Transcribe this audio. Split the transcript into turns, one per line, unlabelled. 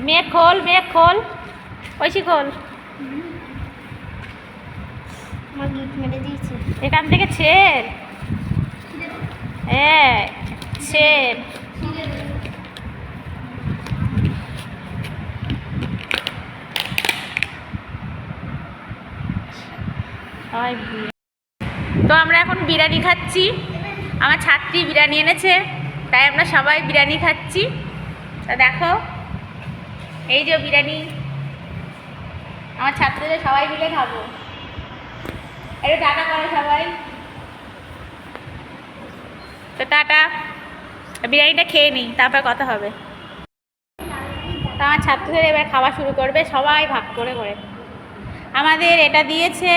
মেঘ খোল, মেঘ খোল, ঐশী খোল।
আমার গিট মেরে দিয়েছে।
এখান থেকে ছেড়। হ্যাঁ ছেড়। তো আমরা এখন বিরিয়ানি খাচ্ছি। আমার ছাত্রী বিরিয়ানি এনেছে, তাই আমরা সবাই বিরিয়ানি খাচ্ছি। তা দেখো, এই যে বিরিয়ানি আমার ছাত্রীদের সবাই মিলে খাবো। একটু টাটা করো সবাই। তো টাটা, বিরিয়ানিটা খেয়ে নিই, তারপর কথা হবে। তো আমার ছাত্রীদের এবার খাওয়া শুরু করবে, সবাই ভাগ করে করে। আমাদের এটা দিয়েছে